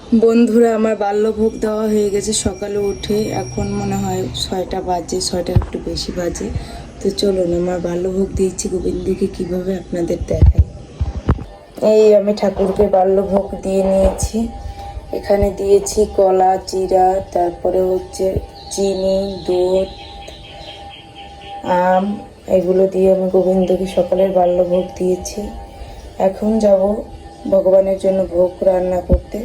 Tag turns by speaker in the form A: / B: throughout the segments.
A: বন্ধুরা, আমার বাল্যভোগ দেওয়া হয়ে গেছে সকালে উঠে। এখন মনে হয় 6টা বাজে, 6টার একটু বেশি বাজে। তো চলুন আমার বাল্যভোগ দিয়েছি গোবিন্দকে কিভাবে আপনাদের দেখাই। এই আমি ঠাকুরকে বাল্যভোগ দিয়ে নিয়েছি। এখানে দিয়েছি কলা, জিরা, তারপরে হচ্ছে চিনি, দুধ, আম, এগুলো দিয়ে আমি গোবিন্দকে সকালের বাল্যভোগ দিয়েছি। এখন যাব ভগবানের জন্য ভোগ রান্না করতে,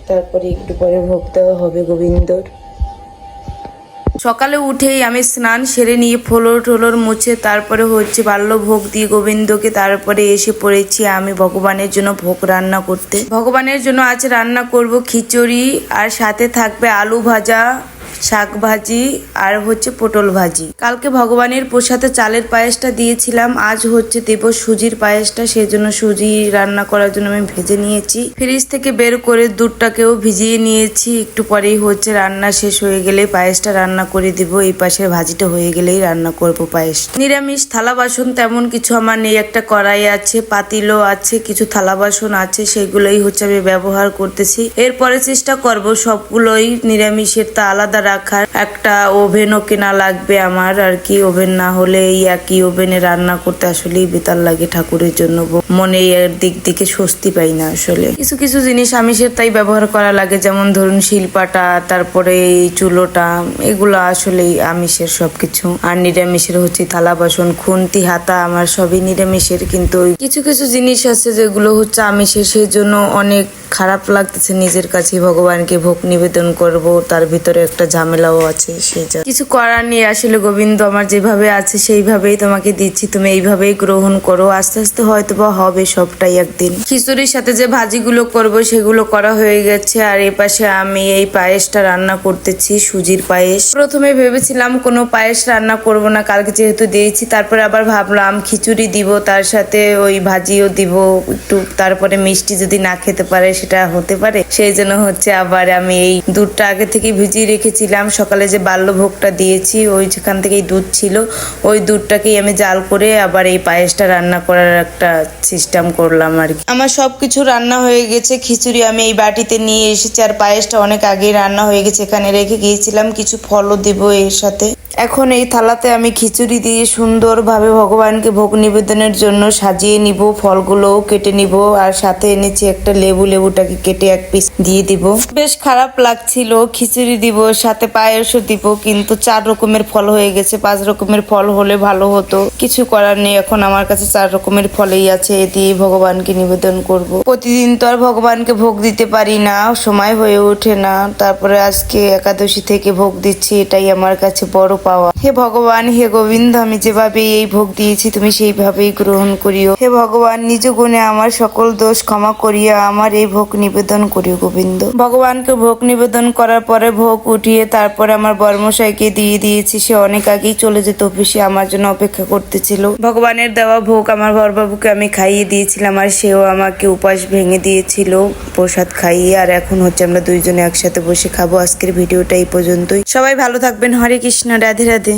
A: তারপরে একটু পরে ভোগ দেওয়া হবে গোবিন্দর। সকালে উঠেই আমি স্নান সেরে নিয়ে ফ্লোর মুছে তারপরে হচ্ছে বাল্যভোগ দিয়ে গোবিন্দকে তারপরে এসে পড়েছি আমি ভগবানের জন্য ভোগ রান্না করতে। ভগবানের জন্য আজ রান্না করব খিচুড়ি, আর সাথে থাকবে আলু ভাজা, শাক ভাজি, আর হচ্ছে পটল ভাজি। কালকে ভগবানের প্রসাদে চালের পায়েসটা দিয়েছিলাম, আজ হচ্ছে দেব সুজির পায়েসটা। সেই জন্য সুজি রান্না করার জন্য আমি ভেজে নিয়েছি। ফ্রিজ থেকে বের করে দুধটাকেও ভিজিয়ে নিয়েছি। একটু পরেই হচ্ছে রান্না শেষ হয়ে গেলে পায়েসটা রান্না করে দিব। এই পাশের ভাজিটা হয়ে গেলেই রান্না করব পায়েস। নিরামিষ থালা বাসন তেমন কিছু আমার নেই। একটা কড়াই আছে, পাতিলও আছে, কিছু থালা বাসন আছে, সেগুলোই হচ্ছে আমি ব্যবহার করতেছি। এরপরে চেষ্টা করব সবগুলোই নিরামিষের তা আলাদা রাখার। একটা ওভেনও কেনা লাগবে আমার আর কি। ওভেন না হলে এই একই ওভেনে রান্না করতে আসলেই বেতার লাগে ঠাকুরের জন্য। মনে এর দিক থেকে স্বস্তি পাই না আসলে। কিছু কিছু জিনিস আমিষের তাই ব্যবহার করা লাগে, যেমন ধরুন শিলপাটা, তারপরে এই চুলোটা, এগুলো আসলেই আমিষের সবকিছু। আর নিরামিষের হচ্ছে থালা বাসন, খুন্তি, হাতা, আমার সবই নিরামিষের। কিন্তু কিছু কিছু জিনিস আছে যেগুলো হচ্ছে আমিষের, সেই জন্য অনেক খারাপ লাগতেছে নিজের কাছে। ভগবানকে ভোগ নিবেদন করব, তার ভিতরে একটা ঝামেলাও আছে। সেই কিছু করার নেই আসলে। গোবিন্দ আমার যেভাবে আছে সেইভাবেই তোমাকে দিচ্ছি, তুমি এইভাবেই গ্রহণ করো। আস্তে আস্তে হয়তো বা হবে সবটাই একদিন। খিচুড়ির সাথে যে ভাজিগুলো করব সেগুলো করা হয়ে গেছে। আর এই পাশে আমি এই পায়েসটা রান্না করতেছি, সুজির পায়েস। প্রথমে ভেবেছিলাম কোনো পায়েস রান্না করব না, কালকে যেহেতু দিয়েছি। তারপরে আবার ভাবলাম খিচুড়ি দিব, তার সাথে ওই ভাজিও দিব একটু, তারপরে মিষ্টি যদি না খেতে পারে সেটা হতে পারে। সেই জন্য হচ্ছে আবার আমি এই দুধটা আগে থেকে ভিজিয়ে রেখেছিলাম। সকালে যে বাল্যভোগটা দিয়েছি ওই যেখান থেকেই দুধ ছিল, ওই দুধটাকেই আমি জাল করে আবার এই পায়েসটা রান্না করার একটা সিস্টেম করলাম আর কি। আমার সবকিছু রান্না হয়ে গেছে। খিচুড়ি আমি এই বাটিতে নিয়ে এসেছি, আর পায়েসটা অনেক আগেই রান্না হয়ে গেছে। এখানে রেখে গিয়েছিলাম, কিছু ফলও দিব এর সাথে। এখন এই থালাতে আমি খিচুড়ি দিয়ে সুন্দরভাবে ভগবানকে ভোগ নিবেদনের জন্য সাজিয়ে নিব। ফলগুলোও কেটে নিব, আর সাথে এনেছি একটা লেবু, লেবুটাকে কেটে এক পিস দিয়ে দিব। বেশ খারাপ লাগছিল, খিচুড়ি দিব সাথে পায়েসও দিব, কিন্তু 4 রকমের ফল হয়ে গেছে। 5 রকমের ফল হলে ভালো হতো, কিছু করার নেই। এখন আমার কাছে 4 রকমের ফলই আছে, এ দিয়ে ভগবানকে নিবেদন করব। প্রতিদিন তো আর ভগবানকে ভোগ দিতে পারি না, সময় হয়ে ওঠে না। তারপরে আজকে একাদশী থেকে ভোগ দিচ্ছি, এটাই আমার কাছে বড় পাওয়া। হে ভগবান, হে গোবিন্দ, আমি যেভাবে এই ভোগ দিয়েছি তুমি সেইভাবেই গ্রহণ করিও। হে ভগবান, নিজ গুণে আমার সকল দোষ ক্ষমা করিয়া আমার এই ভোগ নিবেদন করিও গোবিন্দ। ভগবানকে ভোগ নিবেদন করার পরে ভোগ উঠিয়ে তারপরে আমার বর্মশাইকে দিয়ে দিয়েছি। সে অনেক আগেই চলে যেত অফিসে, আমার জন্য অপেক্ষা করতেছিল। ভগবানের দেওয়া ভোগ আমার বরবাবুকে আমি খাইয়ে দিয়েছিলাম, আর সেও আমাকে উপাস ভেঙে দিয়েছিল প্রসাদ খাইয়ে। আর এখন হচ্ছে আমরা দুইজনে একসাথে বসে খাবো। আজকের ভিডিওটা এই পর্যন্তই। সবাই ভালো থাকবেন। হরে কৃষ্ণ, রাধে রাধে।